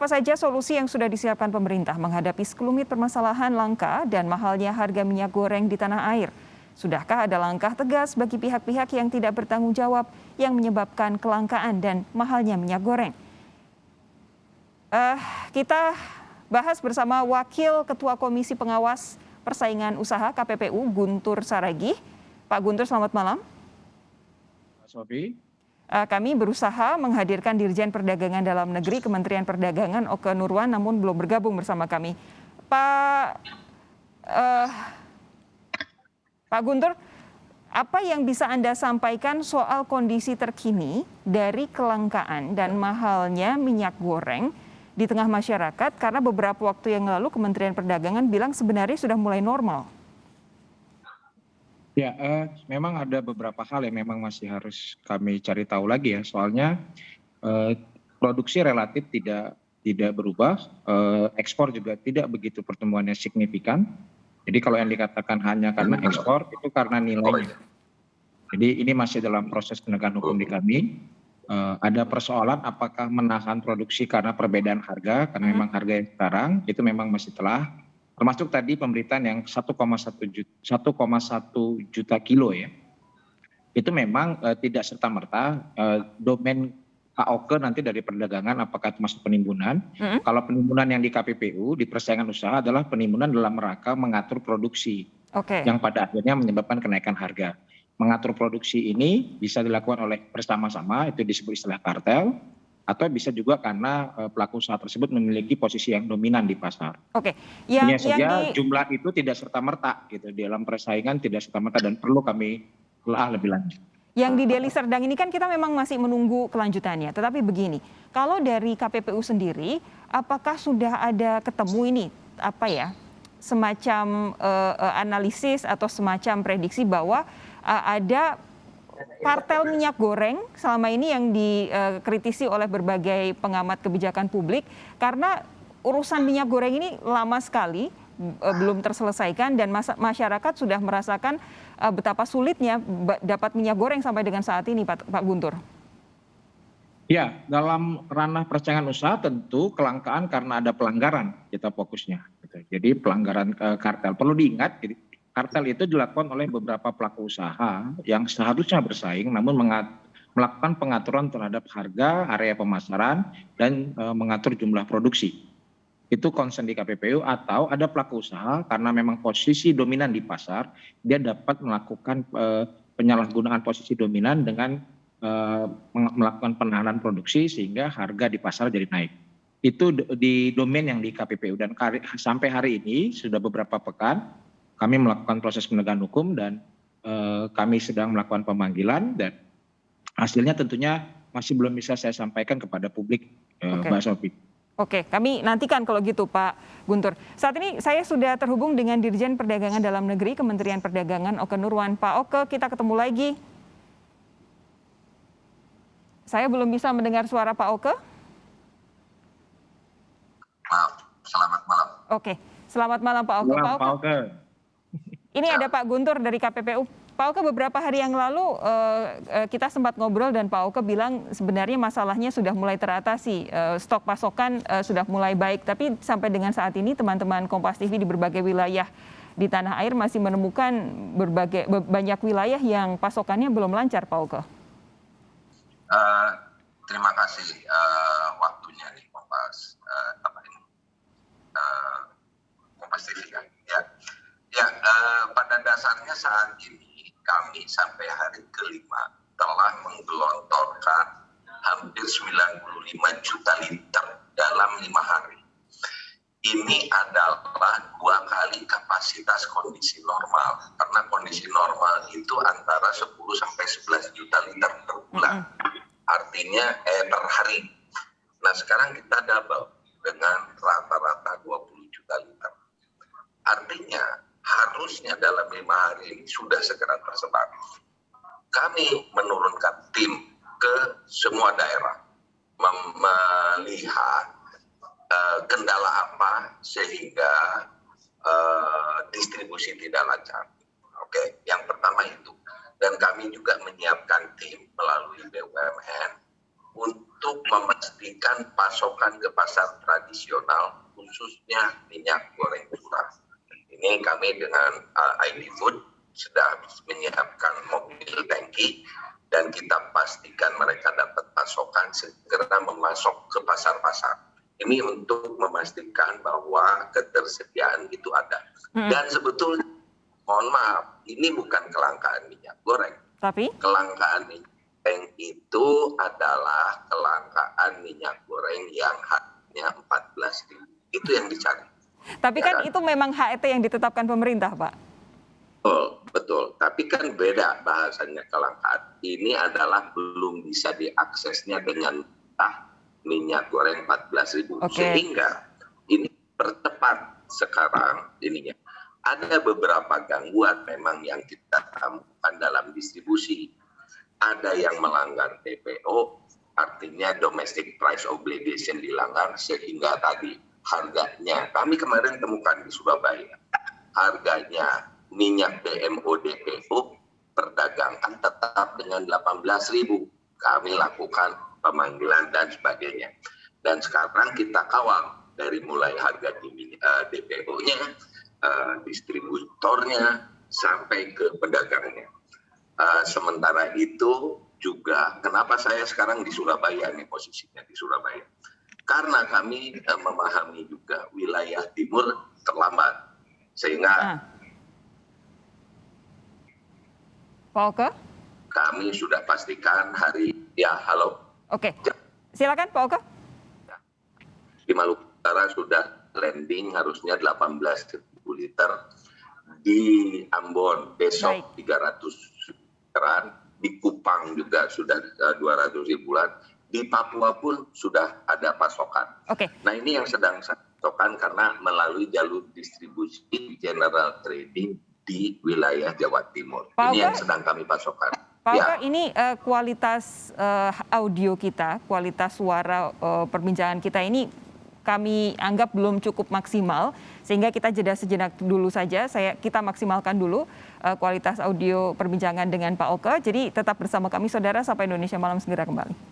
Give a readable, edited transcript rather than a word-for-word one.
Apa saja solusi yang sudah disiapkan pemerintah menghadapi sekelumit permasalahan langka dan mahalnya harga minyak goreng di tanah air? Sudahkah ada langkah tegas bagi pihak-pihak yang tidak bertanggung jawab yang menyebabkan kelangkaan dan mahalnya minyak goreng? Kita bahas bersama Wakil Ketua Komisi Pengawas Persaingan Usaha KPPU Guntur Saragih. Pak Guntur, selamat malam. Sofi. Kami berusaha menghadirkan Dirjen Perdagangan Dalam Negeri Kementerian Perdagangan Oke Nurwan, namun belum bergabung bersama kami. Pak Guntur, apa yang bisa Anda sampaikan soal kondisi terkini dari kelangkaan dan mahalnya minyak goreng di tengah masyarakat? Karena beberapa waktu yang lalu Kementerian Perdagangan bilang sebenarnya sudah mulai normal. Ya, memang ada beberapa hal yang memang masih harus kami cari tahu lagi ya. Soalnya produksi relatif tidak berubah, ekspor juga tidak begitu pertumbuhannya signifikan. Jadi kalau yang dikatakan hanya karena ekspor itu karena nilainya. Jadi ini masih dalam proses penegakan hukum di kami. Ada persoalan apakah menahan produksi karena perbedaan harga, karena memang harga yang sekarang itu memang masih telah. Termasuk tadi pemberitaan yang 1,1 juta kilo ya. Itu memang tidak serta-merta domain Pak Oke nanti dari perdagangan apakah termasuk penimbunan. Kalau penimbunan yang di KPPU, di persaingan usaha adalah penimbunan dalam rangka mengatur produksi. Yang pada akhirnya menyebabkan kenaikan harga. Mengatur produksi ini bisa dilakukan oleh bersama-sama, itu disebut istilah kartel. Atau bisa juga karena pelaku usaha tersebut memiliki posisi yang dominan di pasar. Hanya saja jumlah itu tidak serta-merta gitu, di dalam persaingan tidak serta-merta dan perlu kami telah lebih lanjut. Yang di Deli Serdang ini kan kita memang masih menunggu kelanjutannya, tetapi begini, kalau dari KPPU sendiri, apakah sudah ada ketemu ini semacam analisis atau semacam prediksi bahwa ada kartel minyak goreng selama ini yang dikritisi oleh berbagai pengamat kebijakan publik karena urusan minyak goreng ini lama sekali belum terselesaikan dan masyarakat sudah merasakan betapa sulitnya dapat minyak goreng sampai dengan saat ini, Pak Guntur. Ya, dalam ranah persaingan usaha tentu kelangkaan karena ada pelanggaran kita fokusnya. Jadi pelanggaran kartel perlu diingat. Kartel itu dilakukan oleh beberapa pelaku usaha yang seharusnya bersaing namun melakukan pengaturan terhadap harga, area pemasaran, dan mengatur jumlah produksi. Itu concern di KPPU atau ada pelaku usaha karena memang posisi dominan di pasar, dia dapat melakukan penyalahgunaan posisi dominan dengan melakukan penahanan produksi sehingga harga di pasar jadi naik. Itu di domain yang di KPPU dan sampai hari ini sudah beberapa pekan kami melakukan proses penegakan hukum dan kami sedang melakukan pemanggilan dan hasilnya tentunya masih belum bisa saya sampaikan kepada publik, Mbak Sofi. Oke, kami nantikan kalau gitu Pak Guntur. Saat ini saya sudah terhubung dengan Dirjen Perdagangan Dalam Negeri Kementerian Perdagangan Oke Nurwan. Pak Oke, kita ketemu lagi. Saya belum bisa mendengar suara Pak Oke. Maaf, selamat malam. Oke, selamat malam Pak Oke. Pak Oke. Ini ada Pak Guntur dari KPPU. Pak Oke, beberapa hari yang lalu kita sempat ngobrol dan Pak Oke bilang sebenarnya masalahnya sudah mulai teratasi, stok pasokan sudah mulai baik. Tapi sampai dengan saat ini teman-teman Kompas TV di berbagai wilayah di tanah air masih menemukan banyak wilayah yang pasokannya belum lancar, Pak Oke. Terima kasih waktunya di Kompas Kompas TV kan. Ya, pada dasarnya saat ini kami sampai hari kelima telah menggelontorkan hampir 95 juta liter dalam 5 hari. Ini adalah 2 kali kapasitas kondisi normal, karena kondisi normal itu antara 10 sampai 11 juta liter per bulan, artinya per hari. Nah sekarang kita double dengan rata-rata 20 juta liter. Artinya harusnya dalam 5 hari ini sudah segera tersebar. Kami menurunkan tim ke semua daerah melihat kendala apa sehingga distribusi tidak lancar. Oke, yang pertama itu. Dan kami juga menyiapkan tim melalui BUMN untuk memastikan pasokan ke pasar tradisional, khususnya minyak goreng curah. Ini kami dengan ID Food sudah menyiapkan mobil tangki dan kita pastikan mereka dapat pasokan segera memasok ke pasar-pasar. Ini untuk memastikan bahwa ketersediaan itu ada. Dan sebetulnya, mohon maaf, ini bukan kelangkaan minyak goreng. Tapi Kelangkaan minyak goreng itu adalah kelangkaan minyak goreng yang harganya 14.000. Itu yang dicari. tapi kan itu memang HET yang ditetapkan pemerintah, Pak. Betul. Tapi kan beda bahasanya kelangkaan. Ini adalah belum bisa diaksesnya dengan minyak goreng 14.000. Oke. Sehingga ini percepat sekarang ininya. Ada beberapa gangguan memang yang kita temukan dalam distribusi. Ada yang melanggar DPO, artinya domestic price obligation dilanggar, sehingga tadi harganya, kami kemarin temukan di Surabaya, harganya minyak DMO DPO perdagangan tetap dengan 18.000. Kami lakukan pemanggilan dan sebagainya. Dan sekarang kita kawal dari mulai harga DPO-nya, distributornya, sampai ke pedagangnya. Sementara itu juga, kenapa saya sekarang di Surabaya nih, posisinya di Surabaya? Karena kami memahami juga wilayah timur terlambat. Sehingga Pak Oke? kami sudah pastikan halo. Oke, silakan Pak Oke. Di Maluku Utara sudah landing harusnya 18.000 liter. Di Ambon besok 300 literan. Di Kupang juga sudah 200 ribuan. Di Papua pun sudah ada pasokan. Oke. Nah, ini yang sedang saya pasokan karena melalui jalur distribusi general trading di wilayah Jawa Timur. Pak Ini yang Oke? sedang kami pasokan. Pak Oke, ini kualitas audio kita, kualitas suara perbincangan kita ini kami anggap belum cukup maksimal, sehingga kita jeda sejenak dulu saja. Kita maksimalkan dulu kualitas audio perbincangan dengan Pak Oke. Jadi tetap bersama kami, saudara, sampai Indonesia Malam segera kembali.